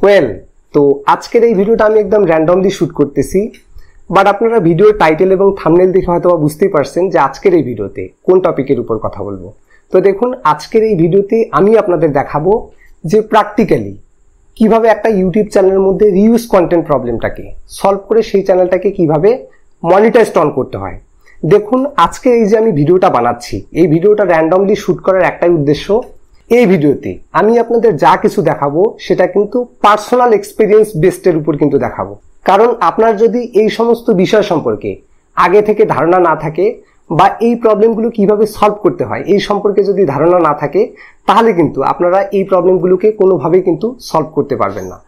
Well, তো আজকের এই ভিডিওটা আমি একদম র্যান্ডমলি শুট করতেছি, বাট আপনারা ভিডিওর টাইটেল এবং থাম্বনেল দেখে হয়তো বুঝতেই পারছেন যে আজকের এই ভিডিওতে কোন টপিকের উপর কথা বলবো। তো দেখুন, আজকের এই ভিডিওতে আমি আপনাদের দেখাবো যে প্র্যাকটিক্যালি কিভাবে একটা ইউটিউব চ্যানেলের মধ্যে রিউজ কন্টেন্ট প্রবলেমটাকে সলভ করে সেই চ্যানেলটাকে কিভাবে মনিটাইজ অন করতে হয়। দেখুন, আজকে এই যে আমি ভিডিওটা বানাচ্ছি, এই ভিডিওটা র্যান্ডমলি শুট করার একটাই উদ্দেশ্য, এই ভিডিওতে আমি আপনাদের যা কিছু দেখাবো সেটা কিন্তু পার্সোনাল এক্সপিরিয়েন্স বেসডের উপর কিন্তু দেখাবো। কারণ আপনার যদি এই সমস্ত বিষয় সম্পর্কে আগে থেকে ধারণা না থাকে বা এই প্রবলেমগুলো কিভাবে সলভ করতে হয় এই সম্পর্কে যদি ধারণা না থাকে, তাহলে কিন্তু আপনারা এই প্রবলেমগুলোকে কোনোভাবেই কিন্তু সলভ করতে পারবেন না।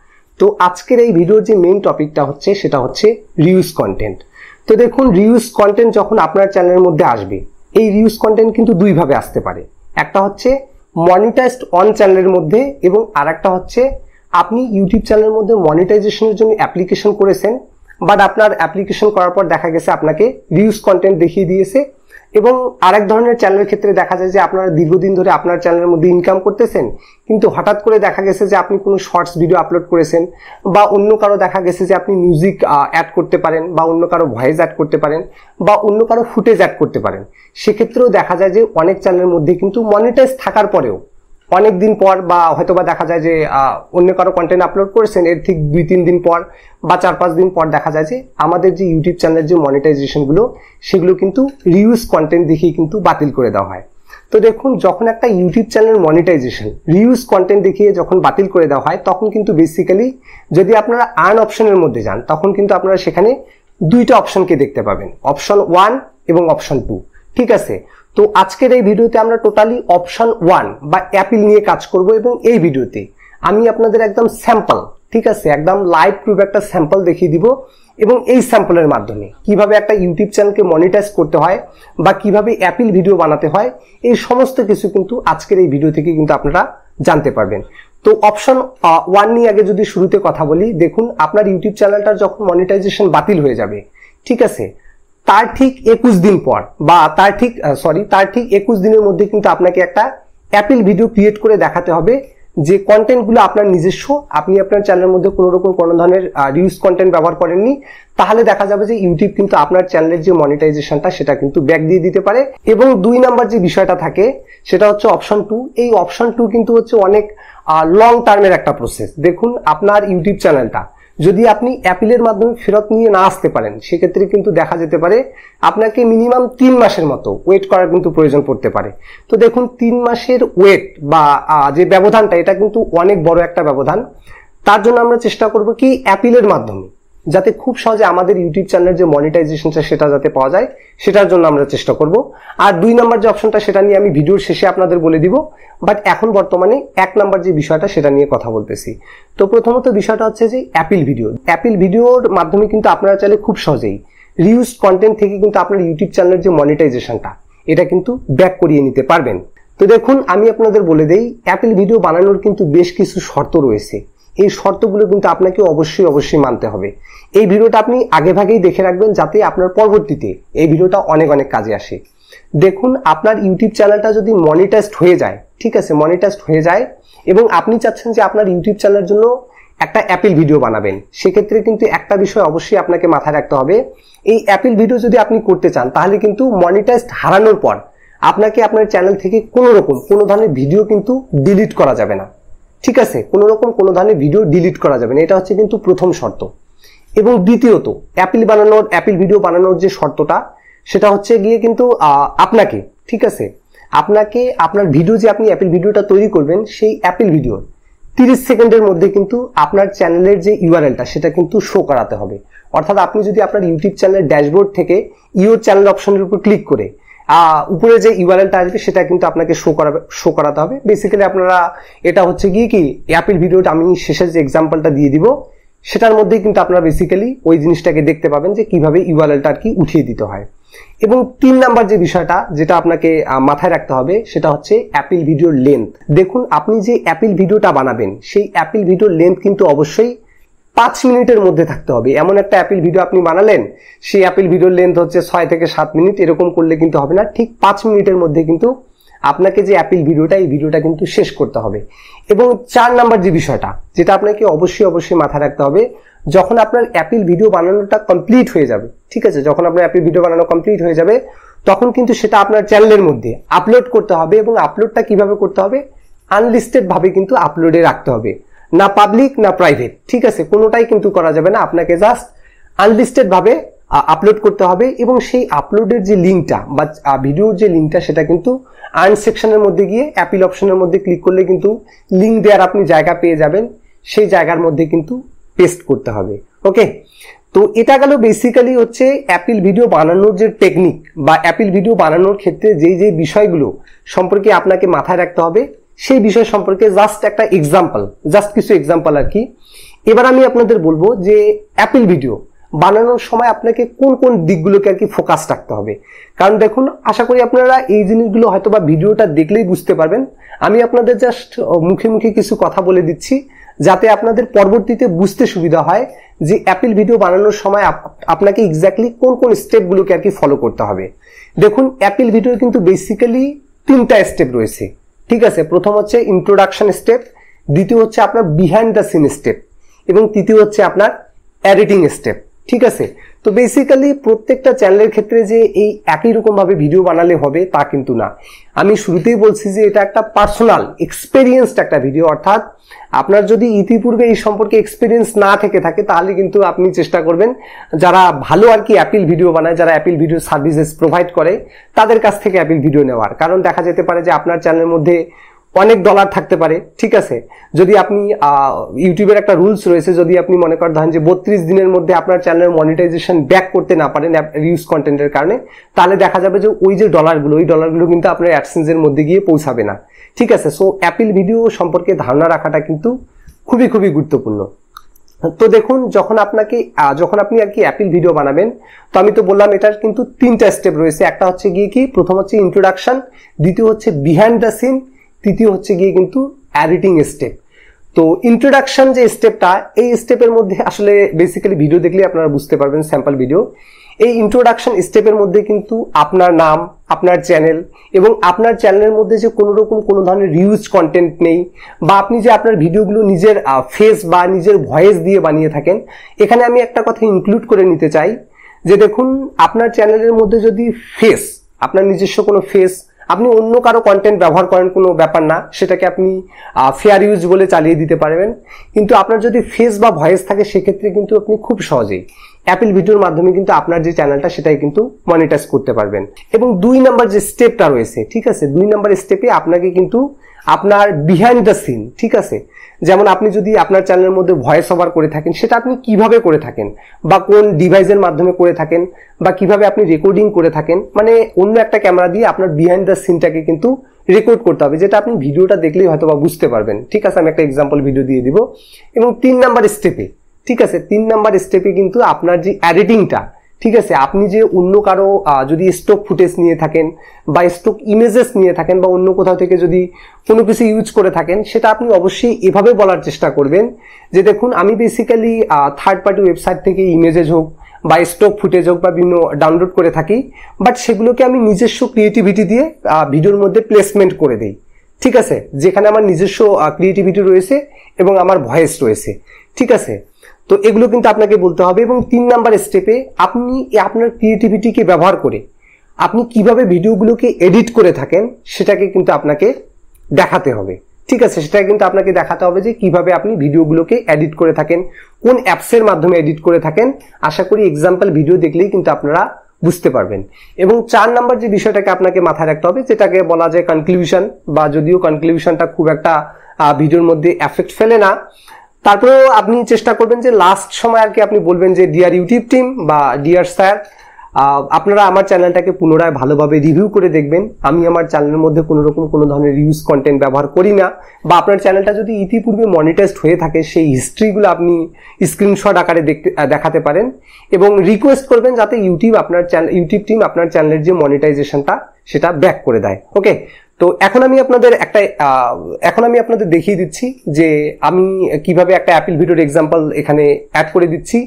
তো আজকের এই ভিডিওর যে মেইন টপিকটা হচ্ছে সেটা হচ্ছে রিউজ কন্টেন্ট। তো দেখুন, রিউজ কন্টেন্ট যখন আপনার চ্যানেলের মধ্যে আসবে, এই রিউজ কন্টেন্ট কিন্তু দুইভাবে আসতে পারে। একটা হচ্ছে মনিটাইজড অন চ্যানেলের মধ্যে, এবং আরেকটা হচ্ছে আপনি ইউটিউব চ্যানেলের মধ্যে মনিটাইজেশনের জন্য অ্যাপ্লিকেশন করেছেন, বাট আপনার অ্যাপ্লিকেশন করার পর দেখা গেছে আপনাকে রিউজ কন্টেন্ট দেখিয়ে দিয়েছে। এবং আরেক ধরনের চ্যানেলের ক্ষেত্রে দেখা যায় যে আপনারা দীর্ঘদিন ধরে আপনার চ্যানেলের মধ্যে ইনকাম করতেছেন, কিন্তু হঠাৎ করে দেখা গেছে যে আপনি কোনো শর্টস ভিডিও আপলোড করেছেন, বা অন্য কারো দেখা গেছে যে আপনি মিউজিক অ্যাড করতে পারেন, বা অন্য কারো ভয়েস অ্যাড করতে পারেন, বা অন্য কারো ফুটেজ অ্যাড করতে পারেন। সেক্ষেত্রেও দেখা যায় যে অনেক চ্যানেলের মধ্যে কিন্তু মনিটাইজ থাকার পরেও অনেক দিন পর, বা হয়তোবা দেখা যায় যে অন্য কারো কন্টেন্ট আপলোড করেছেন, এর ঠিক 2-3 দিন পর বা 4-5 দিন পর দেখা যায় যে আমাদের যে ইউটিউব চ্যানেলের যে মনিটাইজেশনগুলো সেগুলো কিন্তু রিউজ কন্টেন্ট দেখিয়ে কিন্তু বাতিল করে দেওয়া হয়। তো দেখুন, যখন একটা ইউটিউব চ্যানেলের মনিটাইজেশন রিউজ কন্টেন্ট দেখিয়ে যখন বাতিল করে দেওয়া হয়, তখন কিন্তু বেসিক্যালি যদি আপনারা আর্ন অপশনের মধ্যে যান, তখন কিন্তু আপনারা সেখানে দুইটা অপশনকে দেখতে পাবেন, অপশন 1 এবং অপশন 2। ঠিক আছে, তো আজকের এই ভিডিওতে আমরা টোটালি অপশন 1 বা অ্যাপিল নিয়ে কাজ করব, এবং এই ভিডিওতে আমি আপনাদের একদম স্যাম্পল, ঠিক আছে, একদম লাইভ প্রুফ একটা স্যাম্পল দেখিয়ে দিব, এবং এই স্যাম্পলের মাধ্যমে কিভাবে একটা ইউটিউব চ্যানেলকে মনিটাইজ করতে হয় বা কিভাবে অ্যাপিল ভিডিও বানাতে হয়, এই সমস্ত কিছু কিন্তু আজকের এই ভিডিও থেকে কিন্তু আপনারা জানতে পারবেন। তো অপশন 1 নিয়ে আগে যদি শুরুতে কথা বলি, দেখুন, আপনার ইউটিউব চ্যানেলটার যখন মনিটাইজেশন বাতিল হয়ে যাবে, ঠিক আছে, তার ঠিক 21 দিন পর, বা তার ঠিক 21 দিনের মধ্যে কিন্তু আপনাকে একটা অ্যাপিল ভিডিও ক্রিয়েট করে দেখাতে হবে যে কন্টেন্টগুলো আপনার নিজস্ব, আপনি আপনার চ্যানেলের মধ্যে কোনো ধরনের রিউজ কন্টেন্ট ব্যবহার করেননি। তাহলে দেখা যাবে যে ইউটিউব কিন্তু আপনার চ্যানেলের যে মনিটাইজেশনটা সেটা কিন্তু ব্যাক দিয়ে দিতে পারে। এবং 2 নাম্বার যে বিষয়টা থাকে সেটা হচ্ছে অপশন 2। এই অপশন 2 কিন্তু হচ্ছে অনেক লং টার্মের একটা প্রসেস। দেখুন, আপনার ইউটিউব চ্যানেলটা যদি আপনি অ্যাপিলের মাধ্যমে ফেরত নিয়ে না আসতে পারেন, সেক্ষেত্রে কিন্তু দেখা যেতে পারে আপনাকে মিনিমাম 3 মাসের মতো ওয়েট করার কিন্তু প্রয়োজন পড়তে পারে। তো দেখুন, 3 মাসের ওয়েট বা যে ব্যবধানটা, এটা কিন্তু অনেক বড় একটা ব্যবধান। তার জন্য আমরা চেষ্টা করব কি অ্যাপিলের মাধ্যমে যাতে খুব সহজে আমাদের ইউটিউব চ্যানেলের যে মনিটাইজেশনটা সেটা যাতে পাওয়া যায়, সেটার জন্য আমরা চেষ্টা করব। আর 2 নাম্বার যে অপশনটা সেটা নিয়ে আমি ভিডিওর শেষে আপনাদের বলে দিব, বাট এখন বর্তমানে 1 নাম্বার যে বিষয়টা সেটা নিয়ে কথা বলতেছি। তো প্রথমত বিষয়টা হচ্ছে যে অ্যাপিল ভিডিওর মাধ্যমে কিন্তু আপনারা চাইলে খুব সহজেই রিউজ কন্টেন্ট থেকে কিন্তু আপনার ইউটিউব চ্যানেলের যে মনিটাইজেশনটা এটা কিন্তু ব্যাক করিয়ে নিতে পারবেন। তো দেখুন, আমি আপনাদের বলে দেই, অ্যাপিল ভিডিও বানানোর কিন্তু বেশ কিছু শর্ত রয়েছে। এই শর্তগুলো কিন্তু আপনাকে অবশ্যই মানতে হবে। এই ভিডিওটা আপনি আগেভাগেই দেখে রাখবেন, যাতে আপনার পরবর্তীতে এই ভিডিওটা অনেক কাজে আসে। দেখুন, আপনার ইউটিউব চ্যানেলটা যদি মনিটাইজড হয়ে যায়, ঠিক আছে, মনিটাইজড হয়ে যায়, এবং আপনি চাচ্ছেন যে আপনার ইউটিউব চ্যানেলের জন্য একটা অ্যাপিল ভিডিও বানাবেন, সেক্ষেত্রে কিন্তু একটা বিষয় অবশ্যই আপনাকে মাথায় রাখতে হবে। এই অ্যাপিল ভিডিও যদি আপনি করতে চান, তাহলে কিন্তু মনিটাইজড হারানোর পর আপনাকে আপনার চ্যানেল থেকে কোনো ধরনের ভিডিও কিন্তু ডিলিট করা যাবে না। ঠিক আছে, কোনো ধরনের ভিডিও ডিলিট করা যাবে না, এটা হচ্ছে কিন্তু প্রথম শর্ত। এবং দ্বিতীয়ত, অ্যাপিল ভিডিও বানানোর যে শর্তটা সেটা হচ্ছে গিয়ে কিন্তু আপনাকে, ঠিক আছে, আপনাকে আপনার ভিডিও যে আপনি অ্যাপিল ভিডিওটা তৈরি করবেন, সেই অ্যাপিল ভিডিওর 30 সেকেন্ডের মধ্যে কিন্তু আপনার চ্যানেলের যে ইউআরএলটা সেটা কিন্তু শো করাতে হবে। অর্থাৎ আপনি যদি আপনার ইউটিউব চ্যানেলের ড্যাশবোর্ড থেকে ইউর চ্যানেল অপশনের উপর ক্লিক করে উপরে যে ইউআরএলটা আসবে সেটা কিন্তু আপনাকে শো করাতে হবে। বেসিক্যালি আপনারা, এটা হচ্ছে গিয়ে কি অ্যাপিল ভিডিওটা আমি শেষের যে এক্সাম্পলটা দিয়ে দিব সেটার মধ্যেই কিন্তু আপনারা বেসিক্যালি ওই জিনিসটাকে দেখতে পাবেন যে কিভাবে ইউআরএলটা আর কি উঠিয়ে দিতে হয়। এবং 3 নাম্বার যে বিষয়টা যেটা আপনাকে মাথায় রাখতে হবে সেটা হচ্ছে অ্যাপিল ভিডিওর লেন্থ। দেখুন, আপনি যে অ্যাপিল ভিডিওটা বানাবেন সেই অ্যাপিল ভিডিওর লেন্থ কিন্তু অবশ্যই 5 মিনিটের মধ্যে থাকতে হবে। এমন একটা অ্যাপিল ভিডিও আপনি বানালেন, সেই অ্যাপিল ভিডিওর লেন্থ হচ্ছে 6 থেকে 7 মিনিট, এরকম করলে কিন্তু হবে না। ঠিক 5 মিনিটের মধ্যে কিন্তু আপনাকে যে অ্যাপিল ভিডিওটা, এই ভিডিওটা কিন্তু শেষ করতে হবে। এবং 4 নাম্বার যে বিষয়টা, যেটা আপনাকে অবশ্যই মাথায় রাখতে হবে, যখন আপনার অ্যাপিল ভিডিও বানানোটা কমপ্লিট হয়ে যাবে, ঠিক আছে, যখন আপনার অ্যাপিল ভিডিও বানানো কমপ্লিট হয়ে যাবে, তখন কিন্তু সেটা আপনার চ্যানেলের মধ্যে আপলোড করতে হবে। এবং আপলোডটা কিভাবে করতে হবে, আনলিস্টেড ভাবে কিন্তু আপলোডে রাখতে হবে, না পাবলিক না প্রাইভেট, ঠিক আছে, কোনোটাই কিন্তু করা যাবে না। আপনাকে জাস্ট আনলিস্টেড ভাবে আপলোড করতে হবে। এবং সেই আপলোডের যে লিঙ্কটা বা ভিডিওর যে লিঙ্কটা, সেটা কিন্তু আর্ন সেকশনের মধ্যে গিয়ে অ্যাপিল অপশনের মধ্যে ক্লিক করলে কিন্তু লিঙ্ক দেওয়ার আপনি জায়গা পেয়ে যাবেন, সেই জায়গার মধ্যে কিন্তু পেস্ট করতে হবে। ওকে, তো এটা গেল বেসিক্যালি হচ্ছে অ্যাপিল ভিডিও বানানোর যে টেকনিক বা অ্যাপিল ভিডিও বানানোর ক্ষেত্রে যেই বিষয়গুলো সম্পর্কে আপনাকে মাথায় রাখতে হবে, সেই বিষয় সম্পর্কে জাস্ট একটা এক্সাম্পল, জাস্ট কিছু এক্সাম্পল আর কি। এবার আমি আপনাদের বলবো যে অ্যাপিল ভিডিও বানানোর সময় আপনাকে কোন কোন দিকগুলোকে আর কি ফোকাস রাখতে হবে। কারণ দেখুন, আশা করি আপনারা এই জিনিসগুলো হয়তো বা ভিডিওটা দেখলেই বুঝতে পারবেন। আমি আপনাদের জাস্ট মুখে মুখে কিছু কথা বলে দিচ্ছি, যাতে আপনাদের পরবর্তীতে বুঝতে সুবিধা হয় যে অ্যাপিল ভিডিও বানানোর সময় আপনাকে এক্স্যাক্টলি কোন কোন স্টেপগুলোকে আর কি ফলো করতে হবে। দেখুন, অ্যাপিল ভিডিওর কিন্তু বেসিক্যালি 3টা স্টেপ রয়েছে, ঠিক আছে। প্রথম হচ্ছে ইন্ট্রোডাকশন স্টেপ, দ্বিতীয় হচ্ছে আপনার বিহাইন্ড দ্য সিন স্টেপ, এবং তৃতীয় হচ্ছে আপনার এডিটিং স্টেপ, ঠিক আছে। তো বেসিক্যালি প্রত্যেকটা চ্যানেলের ক্ষেত্রে যে এই একই রকম ভাবে ভিডিও বানালে হবে তা কিন্তু না। আমি শুরুতেই বলছি যে এটা একটা পার্সোনাল এক্সপেরিয়েন্সড একটা ভিডিও, অর্থাৎ আপনার যদি ইতিপূর্বে এই সম্পর্কে এক্সপেরিয়েন্স না থেকে থাকে, তাহলে কিন্তু আপনি চেষ্টা করবেন যারা ভালো আর কি অ্যাপিল ভিডিও বানায়, যারা অ্যাপিল ভিডিও সার্ভিসেস প্রোভাইড করে, তাদের কাছ থেকে অ্যাপিল ভিডিও নেওয়ার। কারণ দেখা যেতে পারে যে আপনার চ্যানেলের মধ্যে অনেক ডলার থাকতে পারে, ঠিক আছে। যদি আপনি ইউটিউবের একটা রুলস রয়েছে, যদি আপনি মনে করেন যে 32 দিনের মধ্যে আপনার চ্যানেলের মনিটাইজেশন ব্যাক করতে না পারেন রিউজ কন্টেন্টের কারণে, তাহলে দেখা যাবে যে ওই যে ডলারগুলো, ওই ডলারগুলো কিন্তু আপনার অ্যাডসেন্সের মধ্যে গিয়ে পৌঁছাবে না, ঠিক আছে। সো অ্যাপিল ভিডিও সম্পর্কে ধারণা রাখাটা কিন্তু খুবই গুরুত্বপূর্ণ। তো দেখুন, যখন আপনি আর কি অ্যাপিল ভিডিও বানাবেন, তো আমি তো বললাম এটার কিন্তু 3টা স্টেপ রয়েছে। একটা হচ্ছে গিয়ে কি, প্রথম হচ্ছে ইন্ট্রোডাকশন, দ্বিতীয় হচ্ছে বিহাইন্ড দ্য সিন, তৃতীয় হচ্ছে গিয়ে কিন্তু এডিটিং স্টেপ। তো ইন্ট্রোডাকশন যে স্টেপটা, এই স্টেপের মধ্যে আসলে বেসিক্যালি ভিডিও দেখলে আপনারা বুঝতে পারবেন, স্যাম্পল ভিডিও। এই ইন্ট্রোডাকশন স্টেপের মধ্যে কিন্তু আপনার নাম, আপনার চ্যানেল, এবং আপনার চ্যানেলের মধ্যে যে কোনো ধরনের রিউজ কন্টেন্ট নেই, বা আপনি যে আপনার ভিডিওগুলো নিজের ফেস বা নিজের ভয়েস দিয়ে বানিয়ে থাকেন, এখানে আমি একটা কথা ইনক্লুড করে নিতে চাই যে দেখুন, আপনার চ্যানেলের মধ্যে যদি ফেস, আপনার নিজস্ব কোনো ফেস, আপনি অন্য কারো কন্টেন্ট ব্যবহার করেন, কোনো ব্যাপার না, সেটাকে আপনি ফেয়ার ইউজ বলে চালিয়ে দিতে পারবেন। কিন্তু আপনার যদি ফেস বা ভয়েস থাকে, সেক্ষেত্রে কিন্তু আপনি খুব সহজেই অ্যাপিল ভিডিওর মাধ্যমে কিন্তু আপনার যে চ্যানেলটা, সেটাই কিন্তু মনিটাইজ করতে পারবেন। এবং 2 নাম্বার যে স্টেপটা রয়েছে, ঠিক আছে, 2 নাম্বার স্টেপে আপনাকে কিন্তু আপনার বিহাইন্ড দ্য সিন, ঠিক আছে, যেমন আপনি যদি আপনার চ্যানেলের মধ্যে ভয়েস ওভার করে থাকেন, সেটা আপনি কিভাবে করে থাকেন, বা কোন ডিভাইসের মাধ্যমে করে থাকেন, বা কিভাবে আপনি রেকর্ডিং করে থাকেন, মানে অন্য একটা ক্যামেরা দিয়ে আপনার বিহাইন্ড দ্য সিনটাকে কিন্তু রেকর্ড করতে হবে, যেটা আপনি ভিডিওটা দেখলেই হয়তো বা বুঝতে পারবেন, ঠিক আছে। আমি একটা এক্সাম্পল ভিডিও দিয়ে দিব। এবং 3 নাম্বার স্টেপে, ঠিক আছে, 3 নাম্বার স্টেপে কিন্তু আপনার যে এডিটিংটা, ঠিক আছে, আপনি যে অন্য কারো যদি স্টক ফুটেজ নিয়ে থাকেন, বা স্টক ইমেজেস নিয়ে থাকেন, বা অন্য কোথাও থেকে যদি কোনো কিছু ইউজ করে থাকেন, সেটা আপনি অবশ্যই এভাবে বলার চেষ্টা করবেন যে দেখুন, আমি বেসিক্যালি থার্ড পার্টি ওয়েবসাইট থেকে ইমেজেস হোক বা স্টক ফুটেজ হোক বা বিভিন্ন ডাউনলোড করে থাকি, বাট সেগুলোকে আমি নিজস্ব ক্রিয়েটিভিটি দিয়ে ভিডিওর মধ্যে প্লেসমেন্ট করে দিই, ঠিক আছে, যেখানে আমার নিজস্ব ক্রিয়েটিভিটি রয়েছে এবং আমার ভয়েস রয়েছে, ঠিক আছে। তো এগুলো কিন্তু আপনাকে বলতে হবে। এবং 3 নাম্বার স্টেপে আপনি আপনার ক্রিয়েটিভিটিকে ব্যবহার করে আপনি কিভাবে ভিডিওগুলোকে এডিট করে থাকেন, সেটাকে কিন্তু আপনাকে দেখাতে হবে, ঠিক আছে। সেটা কিন্তু আপনাকে দেখাতে হবে যে কিভাবে আপনি ভিডিওগুলোকে এডিট করে থাকেন, কোন অ্যাপসের মাধ্যমে এডিট করে থাকেন। আশা করি এক্সাম্পল ভিডিও দেখলেই কিন্তু আপনারা বুঝতে পারবেন। এবং 4 নাম্বার যে বিষয়টাকে আপনাকে মাথায় রাখতে হবে, যেটাকে বলা যায় কনক্লুশন, বা যদিও কনক্লুশনটা খুব একটা ভিডিওর মধ্যে এফেক্ট ফেলে না, তারপরেও আপনি চেষ্টা করবেন যে লাস্ট সময় আর কি আপনি বলবেন যে ডিয়ার ইউটিউব টিম বা ডিয়ার স্যার, আপনারা আমার চ্যানেলটাকে পুনরায় ভালোভাবে রিভিউ করে দেখবেন। আমি আমার চ্যানেলের মধ্যে কোনো ধরনের রিউজ কন্টেন্ট ব্যবহার করি না, বা আপনার চ্যানেলটা যদি ইতিপূর্বে মনিটাইজড হয়ে থাকে, সেই হিস্ট্রিগুলো আপনি স্ক্রিনশট আকারে দেখাতে পারেন, এবং রিকোয়েস্ট করবেন যাতে ইউটিউব টিম আপনার চ্যানেলের যে মনিটাইজেশনটা, সেটা ব্যাক করে দেয়। ওকে, তো এখন আমি আপনাদের দেখিয়ে দিচ্ছি যে আমি কিভাবে একটা অ্যাপিল ভিডিওর এক্সাম্পল এখানে অ্যাড করে দিচ্ছি,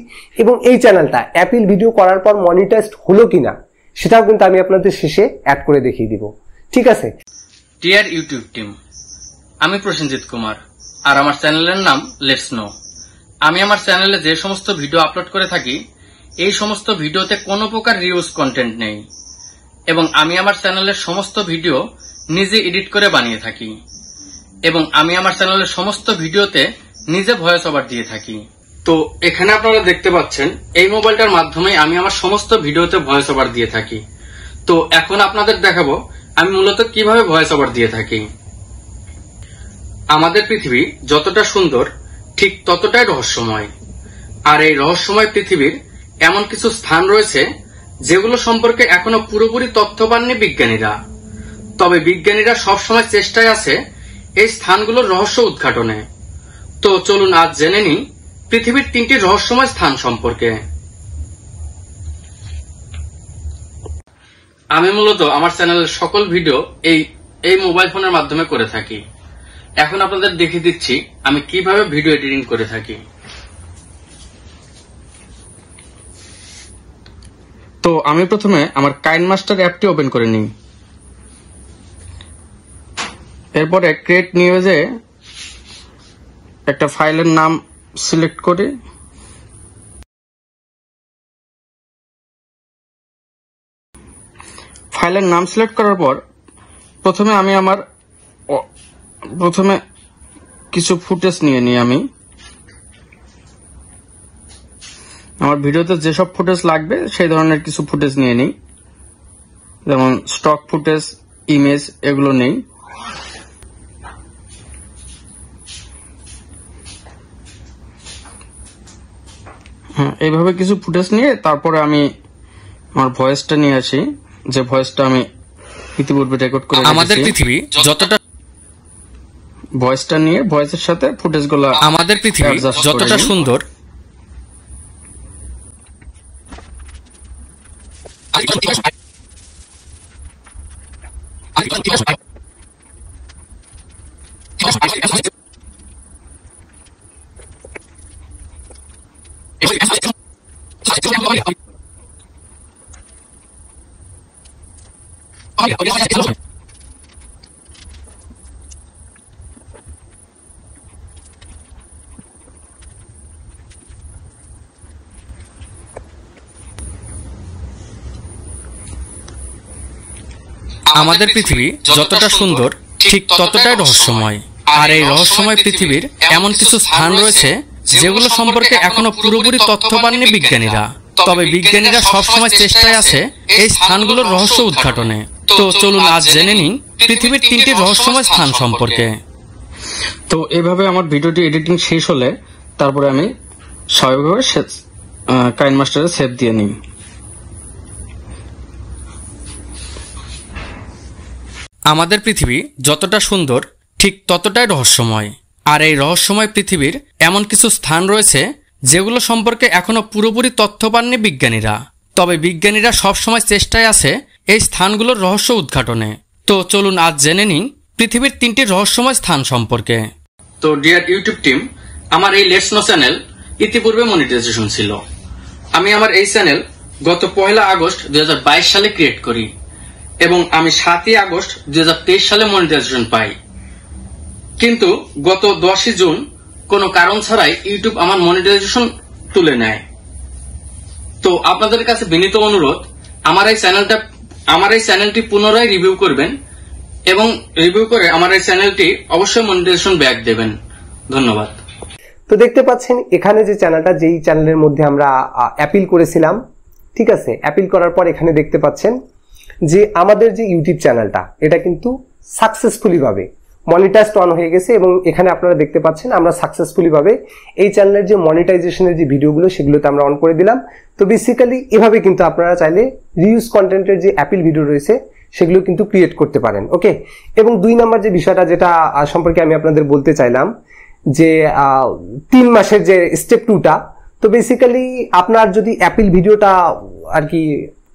এবং এই চ্যানেলটা অ্যাপিল ভিডিও করার পর মনিটাইজড হলো কিনা, সেটাও কিন্তু আমি আপনাদের শেষে অ্যাড করে দেখিয়ে দিব, ঠিক আছে। ডিয়ার ইউটিউব টিম, আমি প্রসেনজিৎ কুমার আর আমার চ্যানেলের নাম লেটস নো। আমি আমার চ্যানেলে যে সমস্ত ভিডিও আপলোড করে থাকি এই সমস্ত ভিডিওতে কোনো প্রকার রিউজ কন্টেন্ট নেই এবং আমি আমার চ্যানেলের সমস্ত ভিডিও নিজে এডিট করে বানিয়ে থাকি এবং আমি আমার চ্যানেলের সমস্ত ভিডিওতে নিজে ভয়েস ওভার দিয়ে থাকি। তো এখানে আপনারা দেখতে পাচ্ছেন এই মোবাইলটার মাধ্যমে আমি আমার সমস্ত ভিডিওতে ভয়েস ওভার দিয়ে থাকি। তো এখন আপনাদের দেখাবো আমি মূলত কিভাবে ভয়েস ওভার দিয়ে থাকি। আমাদের পৃথিবী যতটা সুন্দর ঠিক ততটাই রহস্যময়, আর এই রহস্যময় পৃথিবীর এমন কিছু স্থান রয়েছে যেগুলো সম্পর্কে এখনো পুরোপুরি তথ্য পাননি বিজ্ঞানীরা। তবে বিজ্ঞানীরা সবসময় চেষ্টায় আছে এই স্থানগুলোর রহস্য উদ্ঘাটনে। তো চলুন আজ জেনে নিই পৃথিবীর 3টি রহস্যময় স্থান সম্পর্কে। আমি মূলত আমার চ্যানেলের সকল ভিডিও এই মোবাইল ফোনের মাধ্যমে করে থাকি। এখন আপনাদের দেখিয়ে দিচ্ছি আমি কিভাবে ভিডিও এডিটিং করে থাকি। তো আমি প্রথমে আমার কাইনমাস্টার অ্যাপটি ওপেন করে নিই। এরপরে ক্রিয়েট নিউজে একটা ফাইলের নাম সিলেক্ট করে ফাইলের নাম সিলেক্ট করার পর প্রথমে আমি কিছু ফুটেজ নিয়ে নিই। আমি আমার ভিডিওতে যেসব ফুটেজ লাগবে সেই ধরনের কিছু ফুটেজ নিয়ে নিই, যেমন স্টক ফুটেজ, ইমেজ এগুলো নেই। এইভাবে কিছু ফুটেজ নিয়ে তারপরে আমি আমার ভয়েসটা নিয়ে আসি, যে ভয়েসটা আমি ইতিপূর্বে রেকর্ড করে আমাদের পৃথিবী যতটা ভয়েসটা নিয়ে ভয়েসের সাথে ফুটেজগুলো আমাদের পৃথিবী যতটা সুন্দর আমাদের পৃথিবী যতটা সুন্দর ঠিক ততটাই রহস্যময়, আর এই রহস্যময় পৃথিবীর এমন কিছু স্থান রয়েছে যেগুলো সম্পর্কে এখনো পুরোপুরি তথ্য পাননি বিজ্ঞানীরা। তবে বিজ্ঞানীরা সবসময় চেষ্টায় আছে এই স্থানগুলোর রহস্য উদ্ঘাটনে। তো চলুন আজ জেনে নিই পৃথিবীর 3টি রহস্যময় স্থান সম্পর্কে। তো এভাবে আমার ভিডিওটি এডিটিং শেষ হলে তারপরে আমি স্বাভাবিকভাবে কাইনমাস্টারে সেভ দিয়ে নিই। আমাদের পৃথিবী যতটা সুন্দর ঠিক ততটাই রহস্যময়, আর এই রহস্যময় পৃথিবীর এমন কিছু স্থান রয়েছে যেগুলো সম্পর্কে এখনো পুরোপুরি তথ্য পাননি বিজ্ঞানীরা। তবে বিজ্ঞানীরা সবসময় চেষ্টায় আছে এই স্থানগুলোর রহস্য উদ্ঘাটনে। তো চলুন আজ জেনে নিই পৃথিবীর 3টি রহস্যময় স্থান সম্পর্কে। তো ডিয়ার ইউটিউব টিম, আমার এই লেটস নো চ্যানেল ইতিপূর্বে মনিটাইজেশন ছিল। আমি আমার এই চ্যানেল গত 1 আগস্ট 2022 সালে ক্রিয়েট করি এবং আমি 7 আগস্ট 2023 সালে মনিটাইজেশন পাই। কিন্তু গত 10 জুন কোনো কারণ ছাড়াই ইউটিউব আমার মনিটাইজেশন তুলে নেয়। তো আপনাদের কাছে বিনীত অনুরোধ, আমার এই চ্যানেলটি পুনরায় রিভিউ করবেন এবং রিভিউ করে আমার এই চ্যানেলটি অবশ্যই মনিটাইজেশন ব্যাক দেবেন। ধন্যবাদ। তো দেখতে পাচ্ছেন এখানে যে চ্যানেলটা, যেই চ্যানেলের মধ্যে আমরা অ্যাপিল করেছিলাম, ঠিক আছে, অ্যাপিল করার পর এখানে দেখতে পাচ্ছেন যে আমাদের যে ইউটিউব চ্যানেলটা এটা কিন্তু সাকসেসফুলি ভাবে মনিটাইজড অন হয়ে গেছে এবং এখানে আপনারা দেখতে পাচ্ছেন আমরা সাকসেসফুলি ভাবে এই চ্যানেলের যে মনিটাইজেশনের যে ভিডিওগুলো সেগুলোতে আমরা অন করে দিলাম। তো বেসিক্যালি এভাবে কিন্তু আপনারা চাইলে রিউজ কন্টেন্টের যে অ্যাপিল ভিডিও রয়েছে সেগুলো কিন্তু ক্রিয়েট করতে পারেন। ওকে, এবং 2 নাম্বার যে বিষয়টা যেটা সম্পর্কে আমি আপনাদের বলতে চাইলাম যে 3 মাসের যে স্টেপ 2টা, তো বেসিক্যালি আপনার যদি অ্যাপিল ভিডিওটা আর কি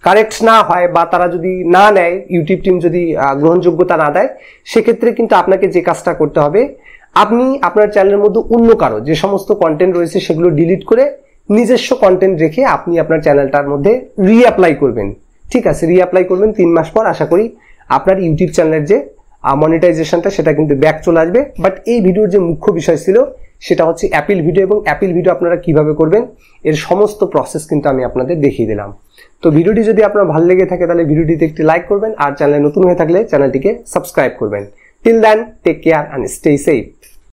কারেক্ট না হয় বা তারা যদি না নেয়, ইউটিউব টিম যদি গ্রহণযোগ্যতা না দেয়, সেক্ষেত্রে কিন্তু আপনাকে যে কাজটা করতে হবে, আপনি আপনার চ্যানেলের মধ্যে অন্য কারো যে সমস্ত কন্টেন্ট রয়েছে সেগুলো ডিলিট করে নিজস্ব কন্টেন্ট রেখে আপনি আপনার চ্যানেলটার মধ্যে রিঅ্যাপ্লাই করবেন। ঠিক আছে, রিঅ্যাপ্লাই করবেন 3 মাস পর। আশা করি আপনার ইউটিউব চ্যানেলের যে মনিটাইজেশনটা সেটা কিন্তু ব্যাক চলে আসবে। বাট এই ভিডিওর যে মুখ্য বিষয় ছিল সেটা হচ্ছে অ্যাপেল ভিডিও, এবং অ্যাপেল ভিডিও আপনারা কিভাবে করবেন এর সমস্ত প্রসেস কিন্তু আমি আপনাদের দেখিয়ে দিলাম। তো ভিডিওটি যদি আপনার ভালো লেগে থাকে তাহলে ভিডিওটিতে একটি লাইক করবেন, আর চ্যানেলে নতুন হয়ে থাকলে চ্যানেলটিকে সাবস্ক্রাইব করবেন। Till then, take care and stay safe.